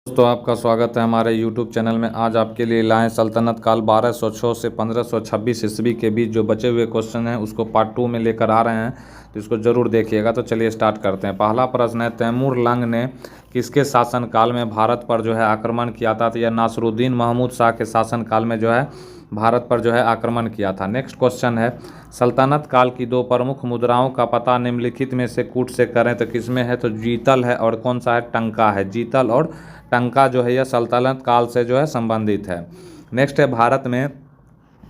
दोस्तों, आपका स्वागत है हमारे YouTube चैनल में। आज आपके लिए लाएं सल्तनत काल 1206 से 1526 ईस्वी के बीच जो बचे हुए क्वेश्चन हैं उसको पार्ट 2 में लेकर आ रहे हैं, तो इसको ज़रूर देखिएगा। तो चलिए स्टार्ट करते हैं। पहला प्रश्न है, तैमूर लंग ने किसके शासनकाल में भारत पर जो है आक्रमण किया था? तो यह नासरुद्दीन महमूद शाह के शासनकाल में जो है भारत पर जो है आक्रमण किया था। नेक्स्ट क्वेश्चन है, सल्तनत काल की दो प्रमुख मुद्राओं का पता निम्नलिखित में से कूट से करें। तो किसमें है? तो जीतल है और कौन सा है? टंका है। जीतल और टंका जो है यह सल्तनत काल से जो है संबंधित है। नेक्स्ट है, भारत में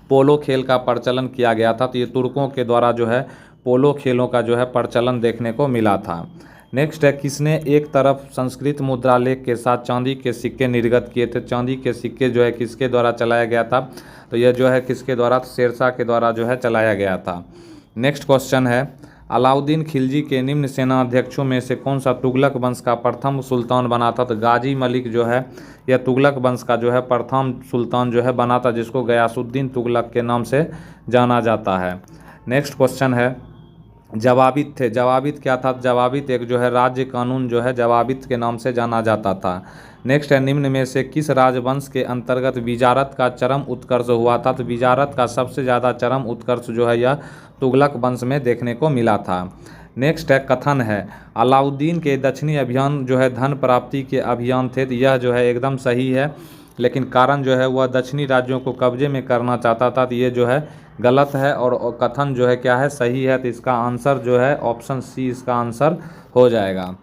पोलो खेल का प्रचलन किया गया था। तो ये तुर्कों के द्वारा जो है पोलो खेलों का जो है प्रचलन देखने को मिला था। नेक्स्ट है, किसने एक तरफ संस्कृत मुद्रा लेख के साथ चांदी के सिक्के निर्गत किए थे? चांदी के सिक्के जो है किसके द्वारा चलाया गया था? तो यह जो है किसके द्वारा? शेरशाह के द्वारा जो है चलाया गया था। नेक्स्ट क्वेश्चन है, अलाउद्दीन खिलजी के निम्न सेनाध्यक्षों में से कौन सा तुगलक वंश का प्रथम सुल्तान बना था? तो गाजी मलिक जो है यह तुगलक वंश का जो है प्रथम सुल्तान जो है बना था, जिसको गयासुद्दीन तुगलक के नाम से जाना जाता है। नेक्स्ट क्वेश्चन है, जवाबित थे। जवाबित क्या था? जवाबित एक जो है राज्य कानून जो है जवाबित के नाम से जाना जाता था। नेक्स्ट है, निम्न में से किस राजवंश के अंतर्गत विजारत का चरम उत्कर्ष हुआ था? तो विजारत का सबसे ज़्यादा चरम उत्कर्ष जो है यह तुगलक वंश में देखने को मिला था। नेक्स्ट है, कथन है अलाउद्दीन के दक्षिणी अभियान जो है धन प्राप्ति के अभियान थे। तो यह जो है एकदम सही है, लेकिन कारण जो है वह दक्षिणी राज्यों को कब्जे में करना चाहता था। तो ये जो है गलत है और कथन जो है क्या है? सही है। तो इसका आंसर जो है ऑप्शन सी इसका आंसर हो जाएगा।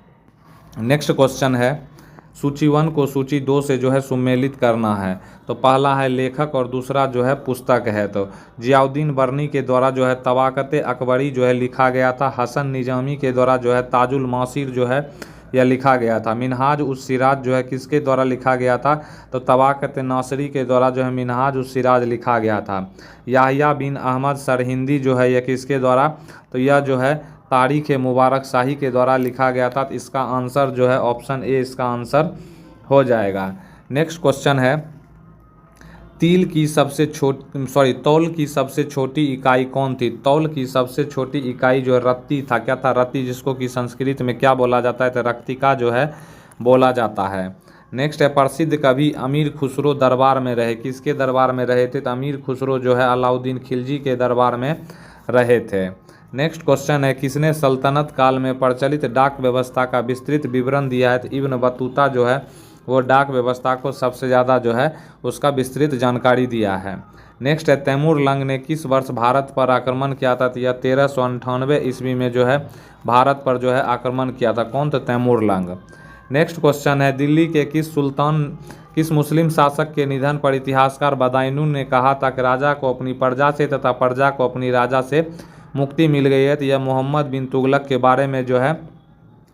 नेक्स्ट क्वेश्चन है, सूची 1 को सूची 2 से जो है सुमेलित करना है। तो पहला है लेखक और दूसरा जो है पुस्तक है। तो जियाउद्दीन बर्नी के द्वारा जो है तवाक़त अकबरी जो है लिखा गया था। हसन निजामी के द्वारा जो है ताजुल मासीर जो है यह लिखा गया था। मिनहाज उस सिराज जो है किसके द्वारा लिखा गया था? तो तवाक़त नासरी के द्वारा जो है मिनहाज उस सिराज लिखा गया था। याहिया बिन अहमद सरहिंदी जो है यह किसके द्वारा? तो यह जो है तारीख़ मुबारक शाही के द्वारा लिखा गया था। तो इसका आंसर जो है ऑप्शन ए इसका आंसर हो जाएगा। नेक्स्ट क्वेश्चन है, तौल की सबसे छोटी इकाई कौन थी? तौल की सबसे छोटी इकाई जो है रत्ती था। क्या था? रत्ती, जिसको कि संस्कृत में क्या बोला जाता है? तो रक्तिका जो है बोला जाता है। नेक्स्ट है, प्रसिद्ध कवि अमीर खुसरो दरबार में रहे। किसके दरबार में रहे थे? तो अमीर खुसरो जो है अलाउद्दीन खिलजी के दरबार में रहे थे। नेक्स्ट क्वेश्चन है, किसने सल्तनत काल में प्रचलित डाक व्यवस्था का विस्तृत विवरण दिया है? तो इब्न बतूता जो है वो डाक व्यवस्था को सबसे ज़्यादा जो है उसका विस्तृत जानकारी दिया है। नेक्स्ट है, तैमूर लंग ने किस वर्ष भारत पर आक्रमण किया था? तो यह 1398 ईस्वी में जो है भारत पर जो है आक्रमण किया था। कौन? तो तैमूर लंग। नेक्स्ट क्वेश्चन है, दिल्ली के किस मुस्लिम शासक के निधन पर इतिहासकार बदायून ने कहा था कि राजा को अपनी प्रजा से तथा प्रजा को अपनी राजा से मुक्ति मिल गई है? तो यह मोहम्मद बिन तुगलक के बारे में जो है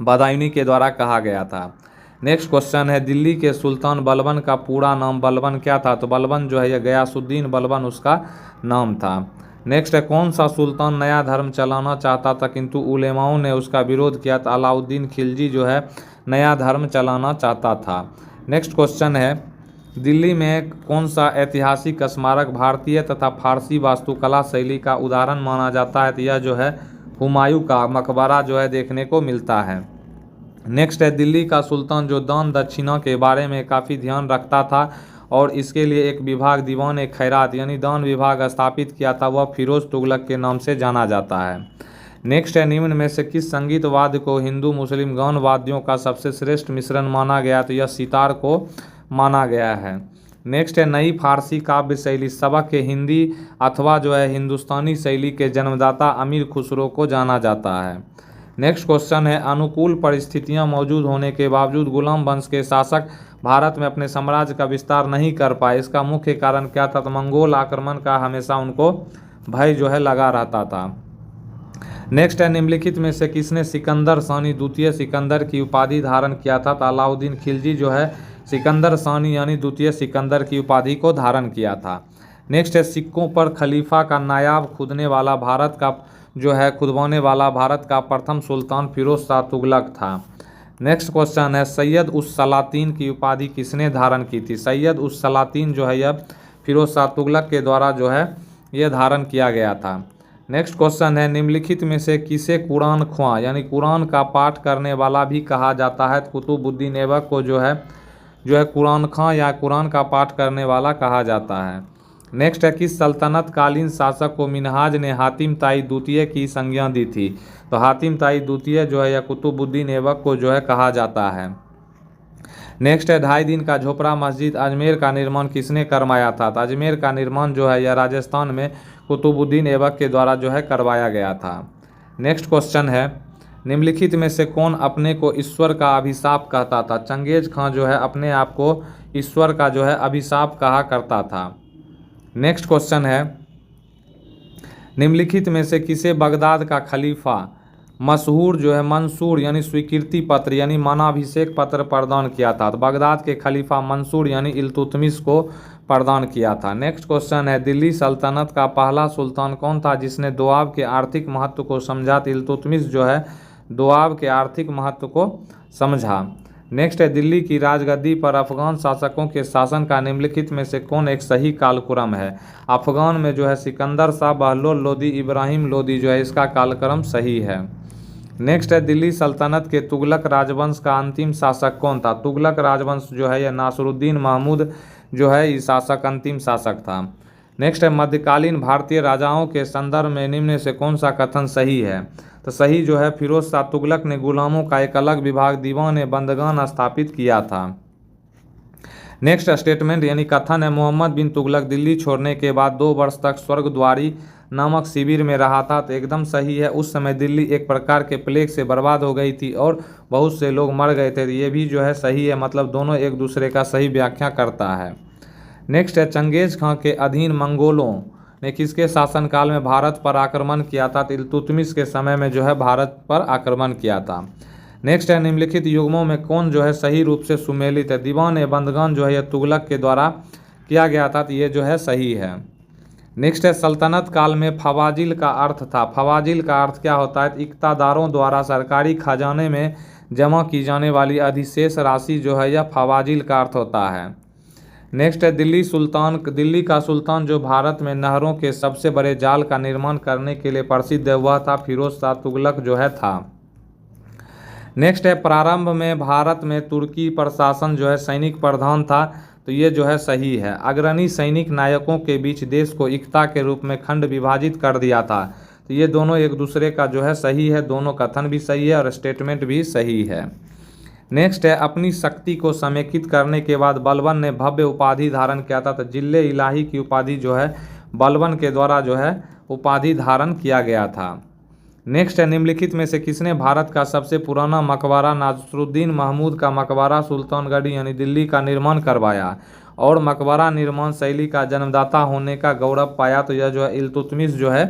बदायूनी के द्वारा कहा गया था। नेक्स्ट क्वेश्चन है, दिल्ली के सुल्तान बलबन का पूरा नाम बलबन क्या था? तो बलबन जो है यह गयासुद्दीन बलबन उसका नाम था। नेक्स्ट है, कौन सा सुल्तान नया धर्म चलाना चाहता था किंतु उलेमाओं ने उसका विरोध किया? तो अलाउद्दीन खिलजी जो है नया धर्म चलाना चाहता था। नेक्स्ट क्वेश्चन है, दिल्ली में कौन सा ऐतिहासिक स्मारक भारतीय तथा फारसी वास्तुकला शैली का उदाहरण माना जाता है? तो यह जो है हुमायूं का मकबरा जो है देखने को मिलता है। नेक्स्ट है, दिल्ली का सुल्तान जो दान दक्षिणा के बारे में काफ़ी ध्यान रखता था और इसके लिए एक विभाग दीवान खैरात यानी दान विभाग स्थापित किया था, वह फिरोज तुगलक के नाम से जाना जाता है। नेक्स्ट है, निम्न में से किस संगीत वाद्य को हिंदू मुस्लिम गान वाद्यों का सबसे श्रेष्ठ मिश्रण माना गया? तो यह सितार को माना गया है। नेक्स्ट है, नई फारसी काव्य शैली सबक के हिंदी अथवा जो है हिंदुस्तानी शैली के जन्मदाता अमीर खुसरो को जाना जाता है। नेक्स्ट क्वेश्चन है, अनुकूल परिस्थितियां मौजूद होने के बावजूद गुलाम वंश के शासक भारत में अपने साम्राज्य का विस्तार नहीं कर पाए। इसका मुख्य कारण क्या था? तो मंगोल आक्रमण का हमेशा उनको भय जो है लगा रहता था। नेक्स्ट है, निम्नलिखित में से किसने सिकंदर सानी द्वितीय सिकंदर की उपाधि धारण किया था? तो अलाउद्दीन खिलजी जो है सिकंदर सानी यानी द्वितीय सिकंदर की उपाधि को धारण किया था। नेक्स्ट है, सिक्कों पर खलीफा का नायाब खुदने वाला भारत का जो है खुदवाने वाला भारत का प्रथम सुल्तान फिरोज शाह तुगलक था। नेक्स्ट क्वेश्चन है, सैयद उस सलातीन की उपाधि किसने धारण की थी? सैयद उस सलातीन जो है यह फिरोज शाह तुगलक के द्वारा जो है यह धारण किया गया था। नेक्स्ट क्वेश्चन है, निम्नलिखित में से किसे कुरान ख्वां यानी कुरान का पाठ करने वाला भी कहा जाता है? कुतुबुद्दीन ऐबक को जो है जो है कुरान खां या कुरान का पाठ करने वाला कहा जाता है। नेक्स्ट है, किस सल्तनत कालीन शासक को मिन्हाज ने हातिम ताई द्वितीय की संज्ञा दी थी? तो हातिम ताई द्वितीय जो है या कुतुबुद्दीन ऐबक को जो है कहा जाता है। नेक्स्ट है, 2.5 दिन का झोपड़ा मस्जिद अजमेर का निर्माण किसने करवाया था? तो अजमेर का निर्माण जो है यह राजस्थान में कुतुबुद्दीन ऐबक के द्वारा जो है करवाया गया था। नेक्स्ट क्वेश्चन है, निम्नलिखित में से कौन अपने को ईश्वर का अभिशाप कहता था? चंगेज खां जो है अपने आप को ईश्वर का जो है अभिशाप कहा करता था। नेक्स्ट क्वेश्चन है, निम्नलिखित में से किसे बगदाद का खलीफा मशहूर जो है मंसूर यानी स्वीकृति पत्र यानी मानाभिषेक पत्र प्रदान किया था? तो बगदाद के खलीफा मंसूर यानी इल्तुतमिश को प्रदान किया था। नेक्स्ट क्वेश्चन है, दिल्ली सल्तनत का पहला सुल्तान कौन था जिसने दोआब के आर्थिक महत्व को समझा? तो इल्तुतमिश जो है दोआब के आर्थिक महत्व को समझा। नेक्स्ट है, दिल्ली की राजगद्दी पर अफगान शासकों के शासन का निम्नलिखित में से कौन एक सही कालक्रम है? अफगान में जो है सिकंदर शाह, बहलोल लोदी, इब्राहिम लोदी जो है इसका कालक्रम सही है। नेक्स्ट है, दिल्ली सल्तनत के तुगलक राजवंश का अंतिम शासक कौन था? तुगलक राजवंश जो है यह नासरुद्दीन महमूद जो है ये शासक अंतिम शासक था। नेक्स्ट है, मध्यकालीन भारतीय राजाओं के संदर्भ में निम्न से कौन सा कथन सही है? तो सही जो है फिरोज शाह तुगलक ने गुलामों का एक अलग विभाग दीवान बंदगान स्थापित किया था। नेक्स्ट स्टेटमेंट यानी कथन है, मोहम्मद बिन तुगलक दिल्ली छोड़ने के बाद 2 वर्ष तक स्वर्गद्वारी नामक शिविर में रहा था। तो एकदम सही है, उस समय दिल्ली एक प्रकार के प्लेग से बर्बाद हो गई थी और बहुत से लोग मर गए थे। ये भी जो है सही है, मतलब दोनों एक दूसरे का सही व्याख्या करता है। नेक्स्ट है, चंगेज खां के अधीन मंगोलों ने किसके शासनकाल में भारत पर आक्रमण किया था? तो इल्तुतमिश के समय में जो है भारत पर आक्रमण किया था। नेक्स्ट है, निम्नलिखित युग्मों में कौन जो है सही रूप से सुमेलित है? दीवान बंदगान जो है यह तुगलक के द्वारा किया गया था, तो ये जो है सही है। नेक्स्ट है, सल्तनत काल में फवाजिल का अर्थ था। फवाजिल का अर्थ क्या होता है? इक्तादारों द्वारा सरकारी खजाने में जमा की जाने वाली अधिशेष राशि जो है यह फवाजिल का अर्थ होता है। नेक्स्ट है, दिल्ली का सुल्तान जो भारत में नहरों के सबसे बड़े जाल का निर्माण करने के लिए प्रसिद्ध है वह था फिरोज शाह तुगलक जो है था। नेक्स्ट है, प्रारंभ में भारत में तुर्की प्रशासन जो है सैनिक प्रधान था, तो ये जो है सही है। अग्रणी सैनिक नायकों के बीच देश को एकता के रूप में खंड विभाजित कर दिया था, तो ये दोनों एक दूसरे का जो है सही है, दोनों कथन भी सही है और स्टेटमेंट भी सही है। नेक्स्ट है, अपनी शक्ति को समेकित करने के बाद बलबन ने भव्य उपाधि धारण किया था। तो जिले इलाही की उपाधि जो है बलबन के द्वारा जो है उपाधि धारण किया गया था। नेक्स्ट है, निम्नलिखित में से किसने भारत का सबसे पुराना मकबरा नासरुद्दीन महमूद का मकबरा सुल्तानगढ़ी यानी दिल्ली का निर्माण करवाया और मकबरा निर्माण शैली का जन्मदाता होने का गौरव पाया? तो यह जो है इल्तुतमिश जो है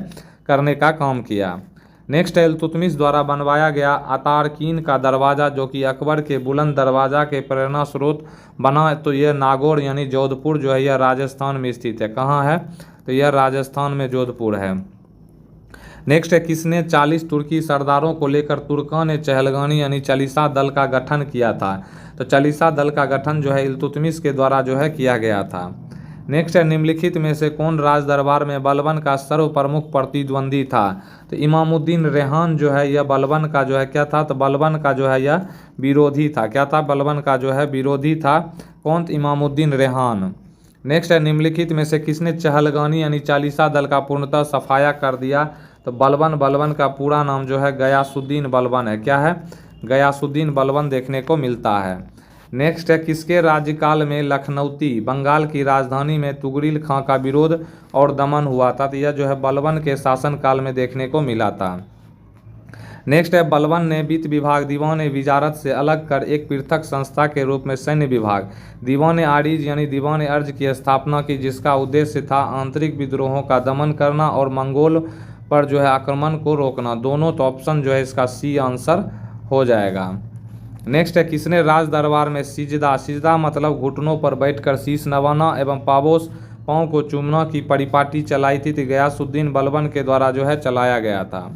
करने का काम किया। नेक्स्ट है, इल्तुतमिश द्वारा बनवाया गया अतारकीन का दरवाज़ा जो कि अकबर के बुलंद दरवाज़ा के प्रेरणा स्रोत बना, तो यह नागौर यानी जोधपुर जो है यह राजस्थान में स्थित है। कहाँ है? तो यह राजस्थान में जोधपुर है। नेक्स्ट है, किसने 40 तुर्की सरदारों को लेकर तुर्कान चहलगानी यानी चालीसा दल का गठन किया था? तो चालीसा दल का गठन जो है इल्तुतमिश के द्वारा जो है किया गया था। नेक्स्ट है, निम्नलिखित में से कौन राज दरबार में बलबन का सर्व प्रमुख प्रतिद्वंदी था? तो इमामुद्दीन रेहान जो है यह बलबन का जो है क्या था? तो बलबन का जो है यह विरोधी था। क्या था? बलबन का जो है विरोधी था। कौन? इमामुद्दीन रेहान। नेक्स्ट है, निम्नलिखित में से किसने चहलगानी यानी चालीसा दल का पूर्णतः सफाया कर दिया? तो बलबन का पूरा नाम जो है गयासुद्दीन बलबन है। क्या है? गयासुद्दीन बलबन देखने को मिलता है। नेक्स्ट है, किसके राज्यकाल में लखनऊती बंगाल की राजधानी में तुगरिल खां का विरोध और दमन हुआ था? तो यह जो है बलबन के शासनकाल में देखने को मिला था। नेक्स्ट है, बलबन ने वित्त विभाग दीवान विजारत से अलग कर एक पृथक संस्था के रूप में सैन्य विभाग दीवान आरिज यानी दीवान अर्ज की स्थापना की, जिसका उद्देश्य था आंतरिक विद्रोहों का दमन करना और मंगोल पर जो है आक्रमण को रोकना। दोनों तो ऑप्शन जो है इसका सी आंसर हो जाएगा। नेक्स्ट है, किसने राज दरबार में सिजदा मतलब घुटनों पर बैठकर शीश नवाना एवं पावोस पाँव को चूमना की परिपाटी चलाई थी? तो गयासुद्दीन बलबन के द्वारा जो है चलाया गया था।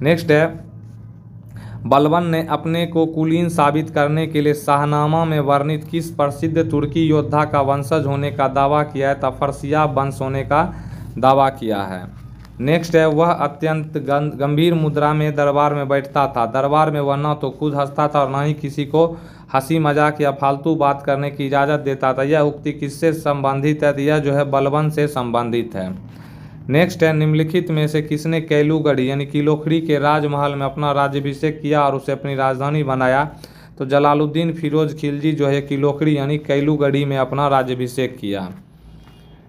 नेक्स्ट है, बलबन ने अपने को कुलीन साबित करने के लिए शाहनामा में वर्णित किस प्रसिद्ध तुर्की योद्धा का वंशज होने का दावा किया है? तफरसियाब वंश होने का दावा किया है। नेक्स्ट है, वह अत्यंत गंभीर मुद्रा में दरबार में बैठता था। दरबार में वह न तो खुद हंसता था और न ही किसी को हंसी मजाक या फालतू बात करने की इजाज़त देता था। यह उक्ति किससे संबंधित है? तो यह जो है बलबन से संबंधित है। नेक्स्ट है, निम्नलिखित में से किसने कैलूगढ़ी यानी किलोखड़ी के राजमहल में अपना राज्याभिषेक किया और उसे अपनी राजधानी बनाया? तो जलालुद्दीन फिरोज खिलजी जो है किलोखड़ी यानी कैलूगढ़ी में अपना राज्याभिषेक किया।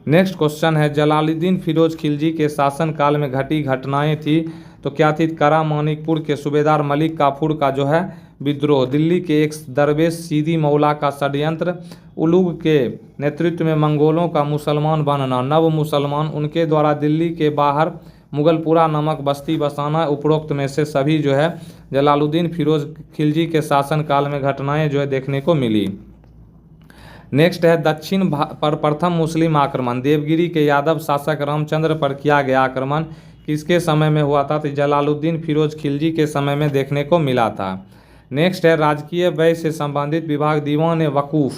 नेक्स्ट क्वेश्चन है, जलालुद्दीन फिरोज खिलजी के शासनकाल में घटी घटनाएं थी तो क्या थी? करा मानिकपुर के सूबेदार मलिक काफूर का जो है विद्रोह, दिल्ली के एक दरवेश सीदी मौला का षड्यंत्र, उलुग के नेतृत्व में मंगोलों का मुसलमान बनना, नव मुसलमान, उनके द्वारा दिल्ली के बाहर मुगलपुरा नामक बस्ती बसाना। उपरोक्त में से सभी जो है जलालुद्दीन फिरोज खिलजी के शासनकाल में घटनाएं जो है देखने को मिली। नेक्स्ट है, दक्षिण पर प्रथम मुस्लिम आक्रमण, देवगिरी के यादव शासक रामचंद्र पर किया गया आक्रमण किसके समय में हुआ था? तो जलालुद्दीन फिरोज खिलजी के समय में देखने को मिला था। नेक्स्ट है, राजकीय व्यय से संबंधित विभाग दीवान वकूफ़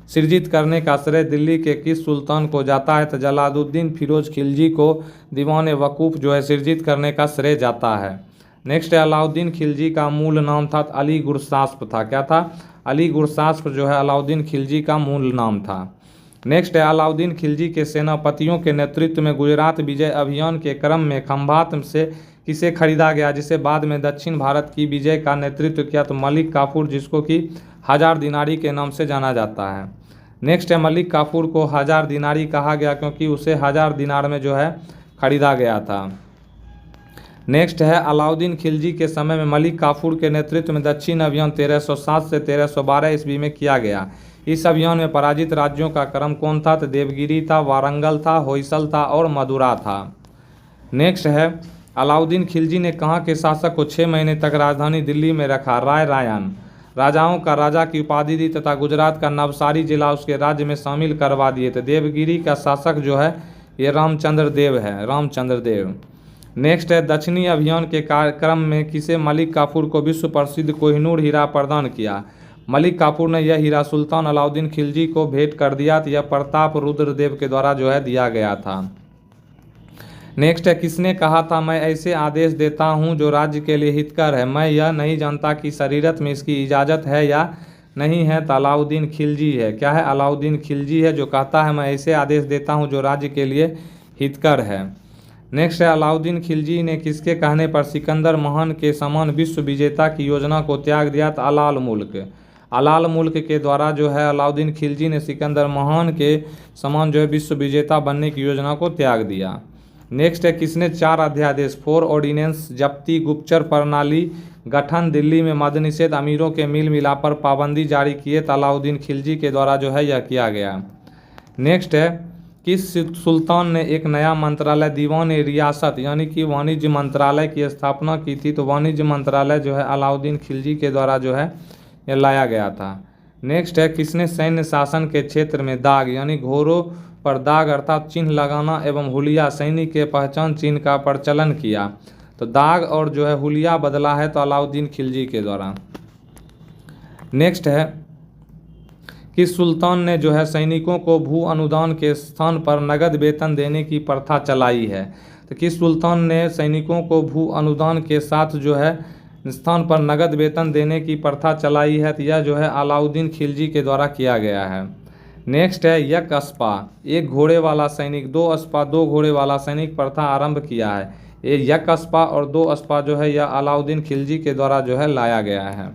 सृजित करने का श्रेय दिल्ली के किस सुल्तान को जाता है? तो जलालुद्दीन फिरोज खिलजी को दीवान वकूफ़ जो है सृजित करने का श्रेय जाता है। नेक्स्ट है, अलाउद्दीन खिलजी का मूल नाम था अली गुरसास्प था। क्या था? अली गुरसास्प जो है अलाउद्दीन खिलजी का मूल नाम था। नेक्स्ट है, अलाउद्दीन खिलजी के सेनापतियों के नेतृत्व में गुजरात विजय अभियान के क्रम में खंभात से किसे खरीदा गया जिसे बाद में दक्षिण भारत की विजय का नेतृत्व किया? तो मलिक काफूर, जिसको कि 1000 दिनारी के नाम से जाना जाता है। नेक्स्ट है, मलिक काफूर को 1000 दिनारी कहा गया क्योंकि उसे 1000 दिनार में जो है खरीदा गया था। नेक्स्ट है, अलाउद्दीन खिलजी के समय में मलिक काफूर के नेतृत्व में दक्षिण अभियान 1307 से 1312 ईस्वी में किया गया। इस अभियान में पराजित राज्यों का क्रम कौन था? तो देवगिरी था, वारंगल था, होयसल था और मदुरा था। नेक्स्ट है, अलाउद्दीन खिलजी ने कहाँ के शासक को 6 महीने तक राजधानी दिल्ली में रखा? राय रायन। राजाओं का राजा की उपाधि दी तथा गुजरात का नवसारी जिला उसके राज्य में शामिल करवा दिए। तो देवगिरी का शासक जो है ये रामचंद्र देव है, रामचंद्र देव। नेक्स्ट है, दक्षिणी अभियान के कार्यक्रम में किसे मलिक काफूर को विश्व प्रसिद्ध कोहिनूर हीरा प्रदान किया? मलिक काफूर ने यह हीरा सुल्तान अलाउद्दीन खिलजी को भेंट कर दिया। तो यह प्रताप रुद्र देव के द्वारा जो है दिया गया था। नेक्स्ट है, किसने कहा था मैं ऐसे आदेश देता हूं जो राज्य के लिए हितकर है, मैं यह नहीं जानता कि शरीयत में इसकी इजाज़त है या नहीं है? तो अलाउद्दीन खिलजी है। क्या है? अलाउद्दीन खिलजी है जो कहता है मैं ऐसे आदेश देता हूं जो राज्य के लिए हितकर है। नेक्स्ट है, अलाउद्दीन खिलजी ने किसके कहने पर सिकंदर महान के समान विश्व विजेता की योजना को त्याग दिया? तो अलाल मुल्क। अलाल मुल्क के द्वारा जो है अलाउद्दीन खिलजी ने सिकंदर महान के समान जो है विश्व विजेता बनने की योजना को त्याग दिया। नेक्स्ट है, किसने 4 अध्यादेश 4 ऑर्डिनेंस जब्ती, गुप्तचर प्रणाली गठन, दिल्ली में मद निषेध, अमीरों के मिल मिलाप पर पाबंदी जारी किए? तो अलाउद्दीन खिलजी के द्वारा जो है यह किया गया। नेक्स्ट है, किस सुल्तान ने एक नया मंत्रालय दीवान रियासत यानी कि वाणिज्य मंत्रालय की स्थापना की थी? तो वाणिज्य मंत्रालय जो है अलाउद्दीन खिलजी के द्वारा जो है यह लाया गया था। नेक्स्ट है, किसने सैन्य शासन के क्षेत्र में दाग यानी घोड़ों पर दाग अर्थात चिन्ह लगाना एवं हुलिया सैनिक के पहचान चिन्ह का प्रचलन किया? तो दाग और जो है हुलिया बदला है तो अलाउद्दीन खिलजी के द्वारा। नेक्स्ट है, किस सुल्तान ने जो है सैनिकों को भू अनुदान के स्थान पर नगद वेतन देने की प्रथा चलाई है? तो किस सुल्तान ने सैनिकों को भू अनुदान के साथ जो है स्थान पर नगद वेतन देने की प्रथा चलाई है? तो यह जो है अलाउद्दीन खिलजी के द्वारा किया गया है। नेक्स्ट है, यक अस्पा, एक घोड़े वाला सैनिक, 2 अस्पा 2 घोड़े वाला सैनिक प्रथा आरंभ किया है। ये यक अस्पा और 2 अस्पा जो है यह अलाउद्दीन खिलजी के द्वारा जो है लाया गया है।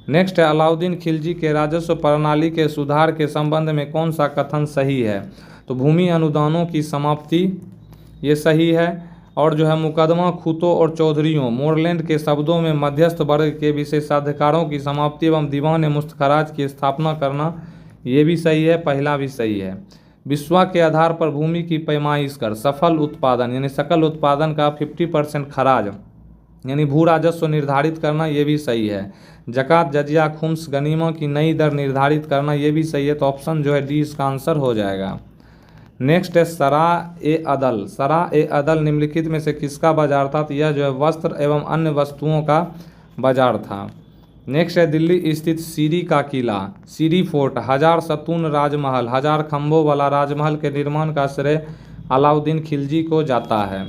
नेक्स्ट है, अलाउद्दीन खिलजी के राजस्व प्रणाली के सुधार के संबंध में कौन सा कथन सही है? तो भूमि अनुदानों की समाप्ति ये सही है, और जो है मुकदमा खूतों और चौधरियों मोरलैंड के शब्दों में मध्यस्थ वर्ग के विशेषाधिकारों की समाप्ति एवं दीवान मुस्तखराज की स्थापना करना ये भी सही है, पहला भी सही है। विश्वा के आधार पर भूमि की पैमाइश कर सफल उत्पादन यानी सकल उत्पादन का 50% खराज यानी भू राजस्व निर्धारित करना ये भी सही है। जकात जजिया खुम्स गनीमा की नई दर निर्धारित करना ये भी सही है। तो ऑप्शन जो है डी इसका आंसर हो जाएगा। नेक्स्ट है, सरा-ए-अदल। सरा-ए-अदल निम्नलिखित में से किसका बाजार था? तो यह जो है वस्त्र एवं अन्य वस्तुओं का बाजार था। नेक्स्ट है, दिल्ली स्थित सीरी का किला, सीरी फोर्ट, 1000 सतून राजमहल, 1000 खंभों वाला राजमहल के निर्माण का श्रेय अलाउद्दीन खिलजी को जाता है।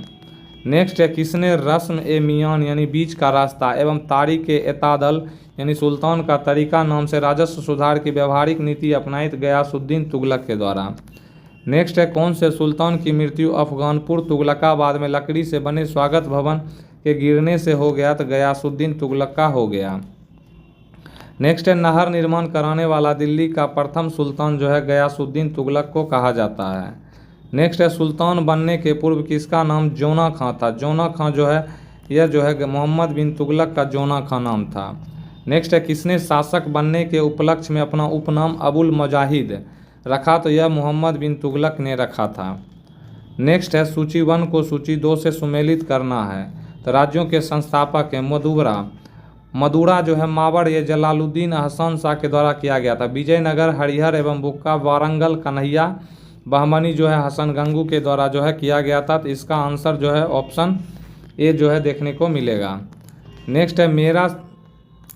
नेक्स्ट है, किसने रस्म ए मियान यानी बीच का रास्ता एवं तारीख ए एतादल यानी सुल्तान का तरीका नाम से राजस्व सुधार की व्यवहारिक नीति अपनाई गयासुद्दीन तुगलक के द्वारा। नेक्स्ट है कौन से सुल्तान की मृत्यु अफगानपुर तुगलकाबाद में लकड़ी से बने स्वागत भवन के गिरने से हो गया, तो गयासुद्दीन तुगलक का हो गया। नेक्स्ट है नहर निर्माण कराने वाला दिल्ली का प्रथम सुल्तान जो है गयासुद्दीन तुगलक को कहा जाता है। नेक्स्ट है सुल्तान बनने के पूर्व किसका नाम जोना खां था। जोना खां जो है यह जो है मोहम्मद बिन तुगलक का जोना खां नाम था। नेक्स्ट है किसने शासक बनने के उपलक्ष्य में अपना उपनाम अबुल मुजाहिद रखा, तो यह मोहम्मद बिन तुगलक ने रखा था। नेक्स्ट है सूची 1 को सूची 2 से सुमेलित करना है, तो राज्यों के संस्थापक हैं मदुरा जो है मावड़ ये जलालुद्दीन अहसन शाह के द्वारा किया गया था। विजयनगर हरिहर एवं बुक्का वारंगल कन्हैया बहमनी जो है हसन गंगू के द्वारा जो है किया गया था, तो इसका आंसर जो है ऑप्शन ए जो है देखने को मिलेगा।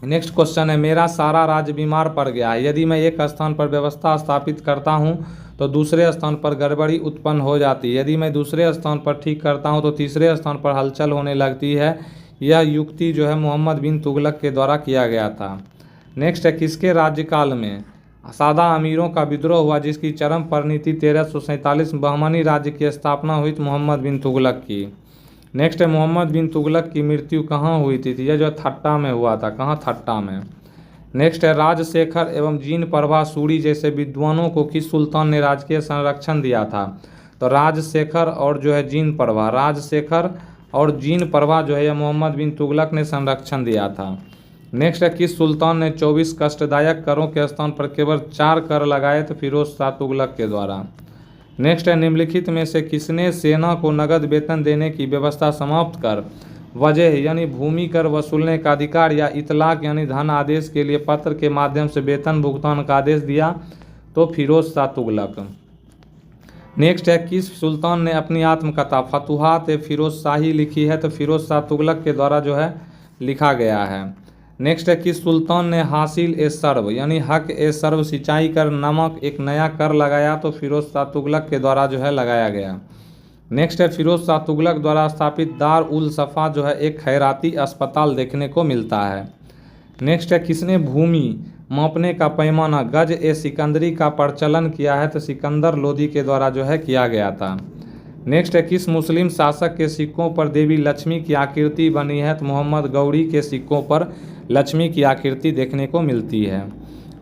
नेक्स्ट क्वेश्चन है मेरा सारा राज्य बीमार पड़ गया है, यदि मैं एक स्थान पर व्यवस्था स्थापित करता हूं तो दूसरे स्थान पर गड़बड़ी उत्पन्न हो जाती है, यदि मैं दूसरे स्थान पर ठीक करता हूं तो तीसरे स्थान पर हलचल होने लगती है। यह युक्ति जो है मोहम्मद बिन तुगलक के द्वारा किया गया था। नेक्स्ट है किसके राज्यकाल में सादा अमीरों का विद्रोह हुआ जिसकी चरम परिणति 1347 बहमनी राज्य की स्थापना हुई, मोहम्मद बिन तुगलक की। नेक्स्ट है मोहम्मद बिन तुगलक की मृत्यु कहाँ हुई थी, यह जो थट्टा में हुआ था, कहाँ थट्टा में। नेक्स्ट है राजशेखर एवं जीन प्रभा सूरी जैसे विद्वानों को किस सुल्तान ने राजकीय संरक्षण दिया था, तो राजशेखर और जो है जीन प्रभा, राजशेखर और जीन प्रभा जो है मोहम्मद बिन तुगलक ने संरक्षण दिया था। नेक्स्ट है किस सुल्तान ने 24 कष्टदायक करों के स्थान पर केवल 4 कर लगाए, तो फिरोज शाह तुगलक के द्वारा। नेक्स्ट है निम्नलिखित में से किसने सेना को नगद वेतन देने की व्यवस्था समाप्त कर वजह यानी भूमि कर वसूलने का अधिकार या इतलाक यानी धन आदेश के लिए पत्र के माध्यम से वेतन भुगतान का आदेश दिया, तो फिरोज शाह तुगलक। नेक्स्ट है किस सुल्तान ने अपनी आत्मकथा फतुहात फिरोज शाही लिखी है, तो फिरोज शाह तुगलक के द्वारा जो है लिखा गया है। नेक्स्ट है किस सुल्तान ने हासिल ए सर्व यानी हक ए सर्व सिंचाई कर नामक एक नया कर लगाया, तो फिरोज शाह तुगलक के द्वारा जो है लगाया गया। नेक्स्ट है फिरोज शाह तुगलक द्वारा स्थापित दार उल सफ़ा जो है एक खैराती अस्पताल देखने को मिलता है। नेक्स्ट है किसने भूमि मापने का पैमाना गज ए सिकंदरी का प्रचलन किया है, तो सिकंदर लोदी के द्वारा जो है किया गया था। नेक्स्ट है किस मुस्लिम शासक के सिक्कों पर देवी लक्ष्मी की आकृति बनी है, तो मोहम्मद गौरी के सिक्कों पर लक्ष्मी की आकृति देखने को मिलती है।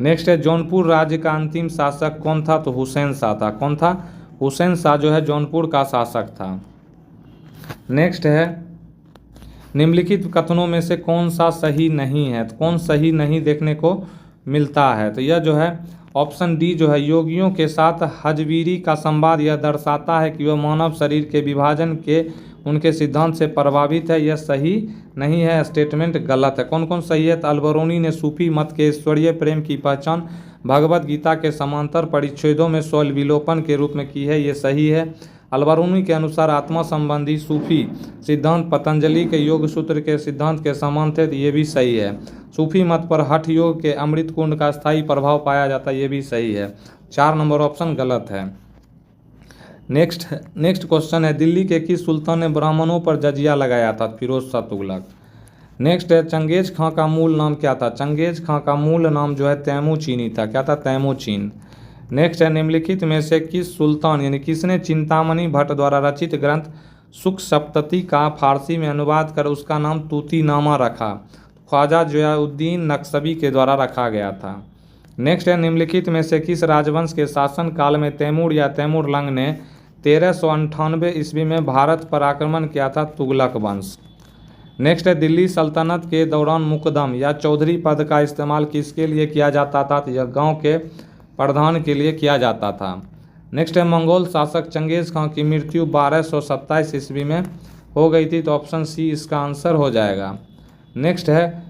नेक्स्ट है जौनपुर राज्य का अंतिम शासक कौन था, तो हुसैन शाह था। कौन था, हुसैन शाह जो है जौनपुर का शासक था। नेक्स्ट है निम्नलिखित कथनों में से कौन सा सही नहीं है, तो कौन सही नहीं देखने को मिलता है, तो यह जो है ऑप्शन डी जो है योगियों के साथ हजवीरी का संवाद यह दर्शाता है कि वह मानव शरीर के विभाजन के उनके सिद्धांत से प्रभावित है, यह सही नहीं है, स्टेटमेंट गलत है। कौन कौन सही है, तो अलबरूनी ने सूफी मत के ईश्वरीय प्रेम की पहचान भगवत गीता के समांतर परिच्छेदों में स्वविलोपन के रूप में की है, ये सही है। अलबरूनी के अनुसार आत्मा संबंधी सूफी सिद्धांत पतंजलि के योग सूत्र के सिद्धांत के समान थे, तो ये भी सही है। सूफी मत पर हठ योग के अमृत कुंड का स्थायी प्रभाव पाया जाता है, ये भी सही है। 4 नंबर ऑप्शन गलत है। नेक्स्ट क्वेश्चन है दिल्ली के किस सुल्तान ने ब्राह्मणों पर जजिया लगाया था, फिरोज शाह तुगलक। नेक्स्ट है चंगेज खां का मूल नाम क्या था, चंगेज खां का मूल नाम जो है तैमूचीनी था। क्या था, तैमूचीन। नेक्स्ट है निम्नलिखित में से किस सुल्तान यानी किसने चिंतामणि भट्ट द्वारा रचित ग्रंथ सुख सप्तती का फारसी में अनुवाद कर उसका नाम तूतीनामा रखा, ख्वाजा ज़ियाउद्दीन नक्शबी के द्वारा रखा गया था। नेक्स्ट है निम्नलिखित में से किस राजवंश के शासन काल में तैमूर या तैमूरलंग ने 1398 ईस्वी में भारत पर आक्रमण किया था, तुगलक वंश। नेक्स्ट है दिल्ली सल्तनत के दौरान मुकदम या चौधरी पद का इस्तेमाल किसके लिए किया जाता था, तो यह गांव के प्रधान के लिए किया जाता था। नेक्स्ट है मंगोल शासक चंगेज खां की मृत्यु 1227 ईस्वी में हो गई थी, तो ऑप्शन सी इसका आंसर हो जाएगा। नेक्स्ट है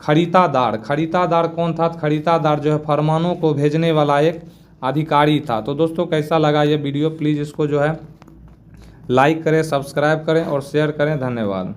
खरीतादार। खरीतादार कौन था, खरीतादार जो है फरमानों को भेजने वाला एक अधिकारी था। तो दोस्तों कैसा लगा ये वीडियो, प्लीज़ इसको जो है लाइक करें, सब्सक्राइब करें और शेयर करें। धन्यवाद।